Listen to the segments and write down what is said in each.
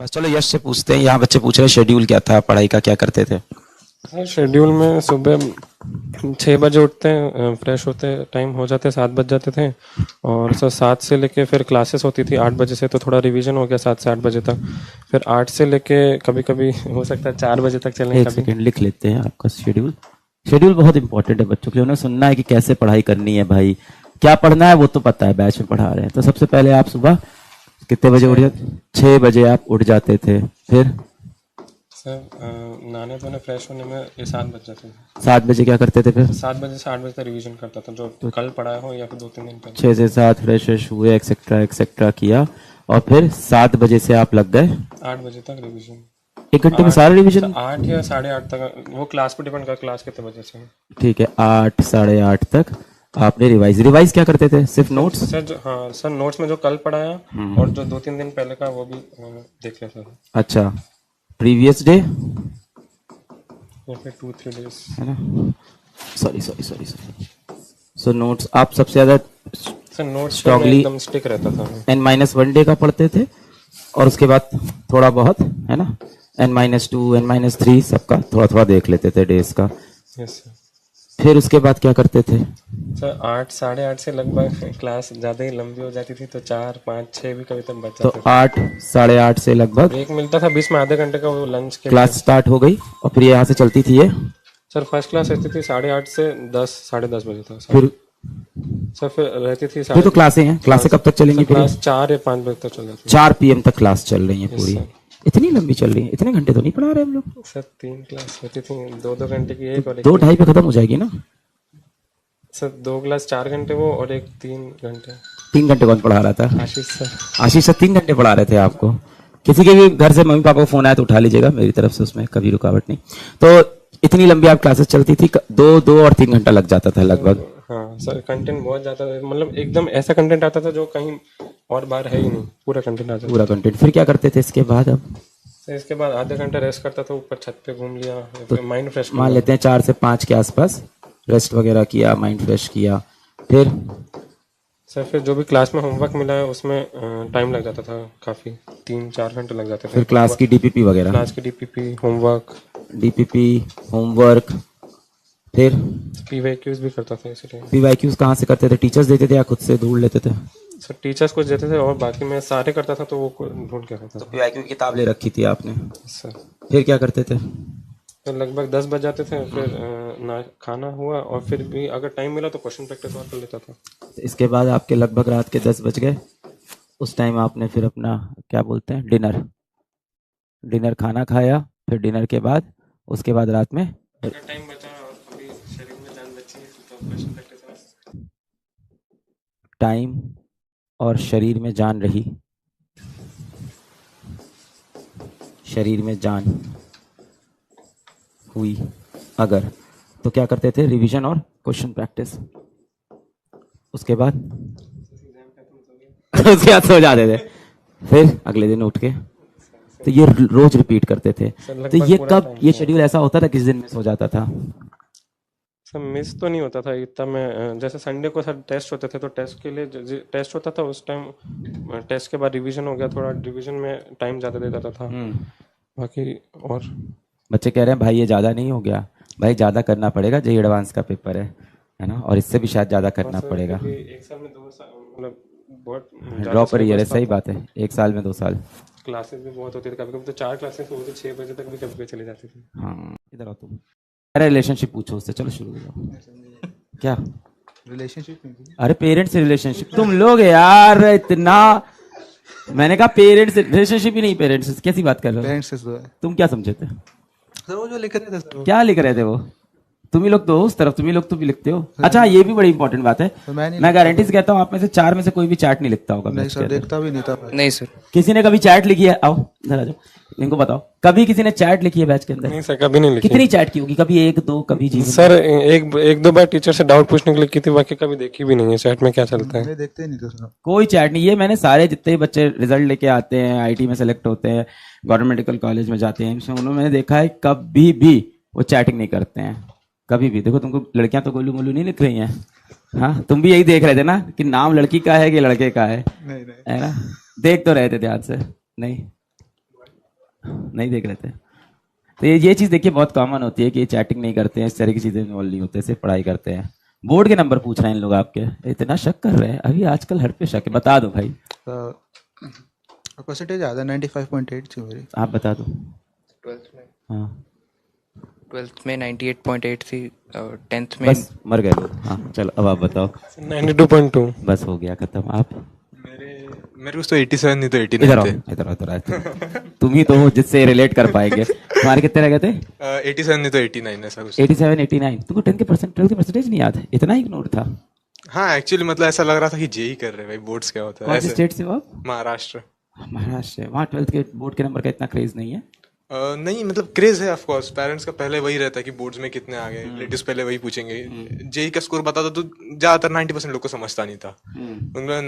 बस चलो यश से पूछते हैं। यहाँ बच्चे पूछ रहे हैं शेड्यूल क्या था पढ़ाई का, क्या करते थे? सर शेड्यूल में सुबह 6 बजे उठते हैं, फ्रेश होते टाइम हो जाते 7 बज जाते थे। और सर 7 से लेके फिर क्लासेस होती थी 8 बजे से, तो थोड़ा रिवीजन हो गया 7 से 8 बजे तक। फिर 8 से लेके कभी कभी हो सकता है 4 बजे तक चलें। एक कभी सेकंड लिख लेते हैं आपका शेड्यूल। शेड्यूल बहुत इंपॉर्टेंट है बच्चों के लिए, उन्हें सुनना है कि कैसे पढ़ाई करनी है। भाई क्या पढ़ना है वो तो पता है, बैच में पढ़ा रहे हैं। तो सबसे पहले आप सुबह कितने बजे उठ जाते? 6 बजे आप उठ जाते थे। फिर सर नहाने धोने फ्रेश होने में ये 7 बज जाते थे। 7 बजे क्या करते थे? फिर 7 बजे से 8 बजे तक रिवीजन करता था, जो कल पढ़ाया हो या फिर 2-3 दिन पहले। 6 से 7 फ्रेश हुए, एक्सेट्रा एक्सेट्रा किया, और फिर 7 बजे से आप लग गए 8 बजे तक रिवीजन। 1 घंटे में सारा रिविजन? 8 या 8:30 तक, वो क्लास पे डिपेंड कर क्लास कितने बजे से है। ठीक है, 8 साढ़े 8 तक आपने रिवाइज क्या करते थे? सिर्फ नोट्स? सर हाँ सर, नोट्स में जो कल पढ़ाया और जो 2-3 दिन पहले का वो भी देख लेता था। अच्छा, प्रीवियस डे या फिर 2-3 डेज, है ना? Sorry sorry sorry sorry. So notes आप सबसे ज्यादा सर नोट्स स्ट्रांगली एकदम स्टिक रहता था। n-1 डे का पढ़ते थे, और उसके बाद थोड़ा बहुत, है ना, n-2 n-3 सबका थोड़ा थोड़ा देख लेते थे डेज का। Yes sir. फिर उसके बाद क्या करते थे? सर 8 साढ़े 8 से लगभग क्लास ज़्यादा ही लंबी हो जाती थी, तो 4 5 6 भी कभी तक बच तो जाते थे। 8 साढ़े 8 से लगभग ब्रेक मिलता था बीच में आधे घंटे का, वो लंच के क्लास स्टार्ट हो गई, और फिर यहाँ से चलती थी ये। सर फर्स्ट क्लास रहती थी 8:30 से 10 साढ़े 10 बजे तक। फिर सर फिर रहती थी फिर तो क्लासें हैं, क्लासें कब तक चलेंगी? फिर क्लास 4 या 5 बजे तक चल जाती 4 PM तक क्लास चल रही है Yes, पूरी? sir. इतनी लंबी चल रही है? इतने घंटे तो नहीं पढ़ा रहे हम लोग। थी। सर 3 क्लास होती थी, 2-2 घंटे की एक और एक। 2-2.5 पे खत्म हो जाएगी ना? सर 2 क्लास 4 घंटे वो और एक 3 घंटे। 3 घंटे कौन पढ़ा रहा था? आशीष सर। आशीष सर 3 घंटे पढ़ा रहे थे आपको? किसी के भी घर से मम्मी पापा को फोन आया तो उठा लीजिएगा, मेरी तरफ से उसमें कभी रुकावट नहीं। तो इतनी लंबी आप क्लासेस चलती थी, 2 और 3 घंटा लग जाता था लगभग। हाँ सर, कंटेंट बहुत ज्यादा था, मतलब एकदम ऐसा कंटेंट आता था जो कहीं और बार है ही नहीं, पूरा कंटेंट आता था। पूरा कंटेंट। फिर क्या करते थे इसके बाद? अब सर इसके बाद आधे घंटे रेस्ट करता था, ऊपर छत पे घूम लिया, माइंड फ्रेश मान लेते हैं 4 से 5 के आसपास रेस्ट वगैरह किया, माइंड फ्रेश किया। फिर सर फिर जो भी क्लास में होमवर्क मिला है उसमें टाइम लग जाता था काफी, 3-4 घंटे लग जाते थे। फिर क्लास की डीपीपी वगैरह? क्लास की डीपीपी, होमवर्क, डीपीपी, होमवर्क, फिर पीवाईक्यूज भी करता था इसी टाइम। पीवाईक्यूज कहाँ से करते थे? टीचर्स देते थे या खुद से ढूंढ लेते थे? सर टीचर्स कुछ देते थे और बाकी मैं सारे करता था, तो वो ढूंढ के करता तो था। पीवाईक्यू की किताब ले रखी थी आपने? सर फिर क्या करते थे? तो लगभग 10 बज जाते थे, फिर ना खाना हुआ, और फिर भी अगर टाइम मिला तो क्वेश्चन प्रैक्टिस और कर लेता था। तो इसके बाद आपके लगभग रात के 10 बज गए। उस टाइम आपने फिर अपना क्या बोलते हैं, डिनर खाना खाया। फिर डिनर के बाद उसके बाद रात में अगर टाइम बचा और अभी शरीर में जान बची तो क्वेश्चन प्रैक्टिस। टाइम और शरीर में जान रही, शरीर में जान हुई अगर, तो क्या करते थे? रिवीजन और क्वेश्चन प्रैक्टिस। उसके बाद उसके बाद सो जाते थे, फिर अगले दिन उठ के। तो ये रोज रिपीट करते थे। तो ये कब, ये शेड्यूल ऐसा होता था किस दिन मिस हो जाता था? सर मिस तो नहीं होता था इतना। मैं जैसे संडे को सर टेस्ट होते थे, तो टेस्ट के लिए टेस्ट होता था उस टाइम, टेस्ट के बाद रिवीजन हो गया, थोड़ा रिवीजन में टाइम ज़्यादा दे देता था। बाकी और बच्चे कह रहे हैं भाई ये ज़्यादा नहीं हो गया? भाई ज़्यादा करना पड़ेगा, जेईई एडवांस का पेपर है ना, और इससे भी शायद ज़्यादा करना पड़ेगा। एक साल में 2 साल मतलब बहुत ड्रॉप पर ईयर है, सही बात है, 1 साल में 2 साल। क्लासेस भी बहुत होती थी, कभी कभी तो 4 क्लासेस होती, 6 बजे तक भी कभी कभी चली जाती थी। हाँ, इधर आओ तुम। अरे रिलेशनशिप पूछो उससे, चलो शुरू करो। क्या रिलेशनशिप? अरे पेरेंट्स से रिलेशनशिप तुम लोग यार इतना, मैंने कहा पेरेंट्स रिलेशनशिप ही नहीं, पेरेंट्स कैसी बात कर रहे हो? पेरेंट्स से तुम क्या समझे थे? सर वो जो लिख रहे थे सर, क्या लिख रहे थे वो? तुम ही लोग तो हो उस तरफ, तुम ही लोग तो भी लिखते हो। अच्छा ये भी बड़ी इंपॉर्टेंट बात है, मैं गारंटी से कहता हूँ आप में से 4 में से कोई भी चैट नहीं लिखता होगा। नहीं सर, देखता भी नहीं था। नहीं सर। किसी ने कभी चैट लिखी है? आओ इधर आ जाओ, इनको बताओ, कभी किसी ने चैट लिखी है बैच के अंदर? नहीं सर, कभी नहीं लिखी। कितनी चैट की होगी? कभी 1-2, कभी जीवन? सर एक दो बार टीचर से डाउट पूछने के लिए की थी, बाकी कभी देखी भी नहीं है चैट में क्या चलता है। देखते ही नहीं थे सर, कोई चैट नहीं। ये मैंने सारे जितने बच्चे रिजल्ट लेके आते हैं, आईटी में सेलेक्ट होते हैं, गवर्नमेंट मेडिकल कॉलेज में जाते हैं, इसमें उन्होंने मैंने देखा है कभी भी वो चैटिंग नहीं करते हैं, कभी भी। देखो तुमको लड़कियां तो गोलू मोलू नहीं लिख रही हैं, हाँ तुम भी यही देख रहे थे ना कि नाम लड़की का है कि लड़के का है? नहीं है ना, देख तो रहे थे ध्यान से। नहीं नहीं देख रहे थे। तो ये चीज़ देखिए बहुत कॉमन होती है कि चैटिंग नहीं करते हैं, इस तरह की चीज़ें इन्वॉल्व नहीं होते, सिर्फ पढ़ाई करते हैं। बोर्ड के नंबर पूछ रहे हैं इन लोग आपके, इतना शक कर रहे हैं अभी आजकल हर पे शक है। बता दो भाई, परसेंटेज ज़्यादा 95.8 थी मेरी। आप बता दो। 12th में हाँ 12th में 98.8 थी और 10th में बस मर गए लोग। हाँ चलो अब आप बताओ। 92.2। बस हो गया खत्म। आप मेरे को तो 87 नहीं तो इधर 89 आओ, थे। इधर आओ। तुम ही तो हो जिससे रिलेट कर पाएंगे। तुम्हारे कितने रह गए थे? 87 नहीं तो 89 ऐसा कुछ। 87 89। तुमको 10 के परसेंटेज नहीं याद? इतना इग्नोर था। हाँ एक्चुअली मतलब ऐसा लग रहा था कि जेई कर रहे हैं भाई, बोर्ड्स क्या होता है कौन सी ऐसे। स्टेट से हो आप? महाराष्ट्र। महाराष्ट्र से। वहाँ 12th के बोर्ड के नंबर का इतना क्रेज नहीं है। नहीं मतलब क्रेज है ऑफ कोर्स, पेरेंट्स का पहले वही रहता है कि बोर्ड्स में कितने आ गए, रिलेटिव्स पहले वही पूछेंगे। जेई का स्कोर बता दो तो ज्यादातर 90% लोग को समझता नहीं था। उनका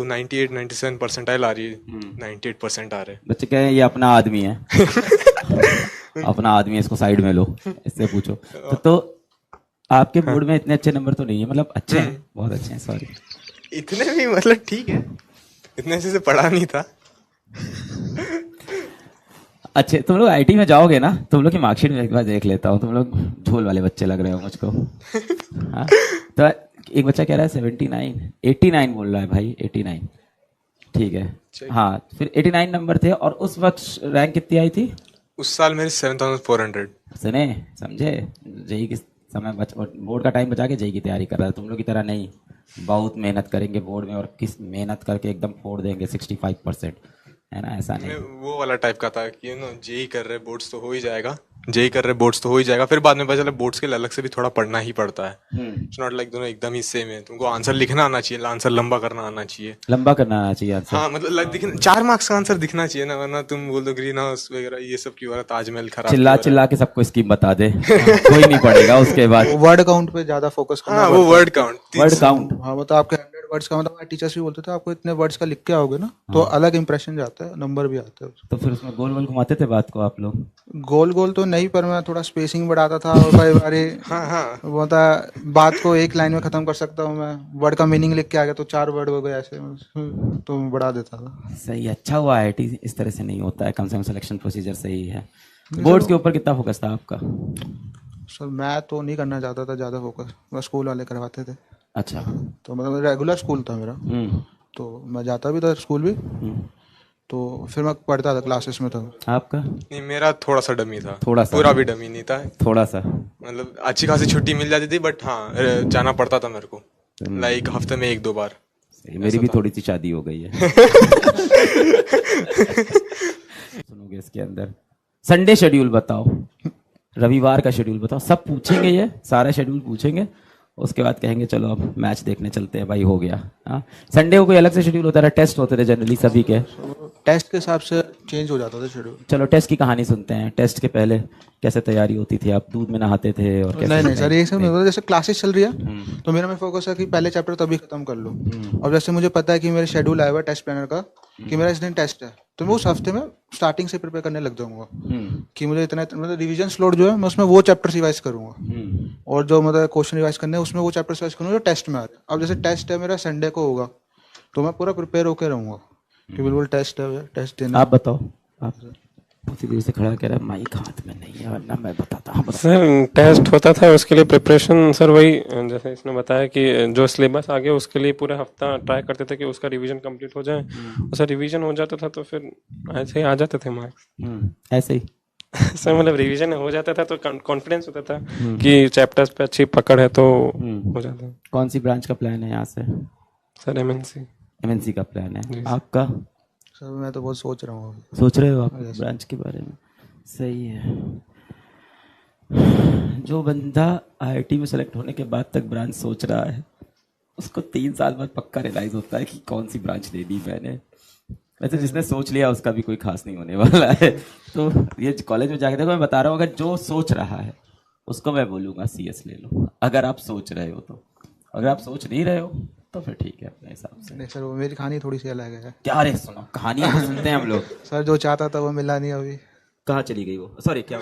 98 97 परसेंटाइल आ रही है, 98% आ रहे हैं। बच्चे कह रहे हैं ये अपना आदमी है। अपना आदमी है, इसको साइड में लो, इससे पूछो। तो आपके बोर्ड में इतने अच्छे नंबर तो नहीं है, मतलब अच्छे हैं, बहुत अच्छे हैं, सॉरी। इतने भी मतलब ठीक है, इतने अच्छे से पढ़ा नहीं था। अच्छे तुम लोग आईटी में जाओगे ना, तुम लोग की मार्कशीट में एक बार देख लेता हूँ, तुम लोग झोल वाले बच्चे लग रहे हो मुझको। हाँ तो एक बच्चा कह रहा है 79 89 बोल रहा है भाई, 89 ठीक है। हाँ फिर 89 नंबर थे और उस वक्त रैंक कितनी आई थी? उस साल मेरी 7400। सुने समझे, जेई की समय बोर्ड का टाइम बचा के जेई की तैयारी कर रहा है। तुम लोग की तरह नहीं, बहुत मेहनत करेंगे बोर्ड में और किस मेहनत करके एकदम फोड़ देंगे 65%, है ना? ऐसा नहीं। मैं वो वाला टाइप का था कि नो जेई कर रहे बोर्ड्स तो हो ही जाएगा, जेई कर रहे बोर्ड्स तो हो ही जाएगा। फिर बाद में पता चला बोर्ड्स के लिए अलग से भी थोड़ा पढ़ना ही पड़ता है। इट्स नॉट लाइक दोनों एकदम ही सेम है। तुमको आंसर लिखना आना चाहिए, आंसर लंबा करना आना चाहिए। लंबा करना आना चाहिए आंसर। हाँ मतलब दिखना 4 मार्क्स का आंसर दिखना चाहिए ना, वरना तुम बोल दो ग्रीन हाउस वगैरह ये सब क्यों हो रहा, ताजमहल खराब चिल्ला चिल्ला के सबको स्कीम बता दे, कोई नहीं पढ़ेगा उसके बाद। वर्ड काउंट पे ज्यादा फोकस करना हाँ वो वर्ड काउंट। Word count. हाँ मतलब आपके 100 वर्ड्स का, मतलब हमारे टीचर्स भी बोलते थे आपको इतने वर्ड्स का लिख के आओगे ना तो अलग इंप्रेशन जाता है, नंबर भी आता है। तो फिर उसमें गोल गोल घुमाते थे बात को आप लोग? गोल गोल तो नहीं, पर मैं थोड़ा स्पेसिंग बढ़ाता था और कई बार हाँ वो था बात को एक लाइन में खत्म कर सकता हूँ मैं, वर्ड का मीनिंग लिख के आ गया तो 4 वर्ड हो गए ऐसे, तो मैं बढ़ा देता था। सही, अच्छा हुआ आईआईटी इस तरह से नहीं होता है, कम से कम सिलेक्शन प्रोसीजर सही है। बोर्ड्स के ऊपर कितना फोकस था आपका? सर मैं तो नहीं करना चाहता था ज़्यादा फोकस, बस स्कूल वाले करवाते थे। अच्छा। तो मतलब रेगुलर स्कूल था मेरा, तो मैं जाता भी था स्कूल भी, तो फिर मैं पढ़ता था क्लासेस में। था आपका? नहीं मेरा थोड़ा सा डमी था, थोड़ा सा? पूरा भी डमी नहीं था, थोड़ा सा। मतलब अच्छी खासी छुट्टी मिल जाती थी, बट हाँ जाना पड़ता था मेरे को, लाइक हफ्ते में 1-2 बार। सही, मेरी भी थोड़ी सी शादी हो गई है। सुनोगे इसके अंदर। संडे शेड्यूल बताओ, रविवार का शेड्यूल बताओ। सब पूछेंगे, ये सारा शेड्यूल पूछेंगे, उसके बाद कहेंगे चलो अब मैच देखने चलते हैं भाई, हो गया। हाँ संडे को कोई अलग से शेड्यूल होता था? टेस्ट होते थे जनरली सभी के? टेस्ट के हिसाब से चेंज हो जाता था शेड्यूल। चलो टेस्ट की कहानी सुनते हैं। टेस्ट के पहले कैसे तैयारी होती थी? आप दूध में नहाते थे और कैसे? नहीं सर ये सब नहीं होता। जैसे क्लासेस चल रही है तो मेरा में फोकस है कि पहले चैप्टर तभी खत्म कर लो। और जैसे मुझे पता है कि मेरे शेड्यूल आया हुआ टेस्ट प्लानर का कि मेरा इस दिन टेस्ट है, तो मैं उस हफ्ते में स्टार्टिंग से प्रिपेयर करने लग जाऊंगा कि मुझे इतना मतलब रिवीजन स्लोड जो है मैं उसमें वो चैप्टर रिवाइज करूंगा, और जो मतलब क्वेश्चन रिवाइज करने हैं उसमें वो चैप्टर रिवाइज करूंगा जो टेस्ट में आ रहे हैं। अब जैसे टेस्ट है मेरा संडे को होगा तो मैं पूरा प्रिपेयर होकर रहूंगा कि बिल्कुल टेस्ट है, टेस्ट देना। आप बताओ। आप उसी देर से खड़ा कह रहा है माइक हाथ में नहीं है, वरना मैं बताता हूँ। सर टेस्ट होता था उसके लिए प्रिपरेशन सर वही जैसे इसने बताया कि जो सिलेबस आ गया उसके लिए पूरा हफ्ता ट्राई करते थे कि उसका रिवीजन कंप्लीट हो जाए। और सर रिवीजन हो जाता था तो फिर ऐसे ही आ जाते थे मार्क्स। ऐसे ही सर मतलब रिवीजन हो जाता था तो कॉन्फिडेंस होता था कि चैप्टर्स पे अच्छी पकड़ है तो हो जाता। कौन सी ब्रांच का प्लान है यहाँ से? सर एमएनसी का प्लान है आपका? सर मैं तो बहुत सोच रहा हूँ। सोच रहे हो आप ब्रांच के बारे में? सही है। जो बंदा आईआईटी में सेलेक्ट होने के बाद तक ब्रांच सोच रहा है उसको 3 साल बाद पक्का रियलाइज होता है कि कौन सी ब्रांच लेनी मैंने। वैसे जिसने सोच लिया उसका भी कोई खास नहीं होने वाला है। तो ये कॉलेज में जाके देखो, मैं बता रहा हूँ, अगर जो सोच रहा है उसको मैं बोलूँगा सीएस ले लो, अगर आप सोच रहे हो तो। अगर आप सोच नहीं रहे हो तो फिर ठीक है अपने हिसाब से। नहीं सर वो मेरी कहानी थोड़ी सी अलग है। क्या? रे सुनो, कहानियाँ तो सुनते हैं हम लोग। सर जो चाहता था वो मिला नहीं अभी। कहाँ चली गई वो? सॉरी क्या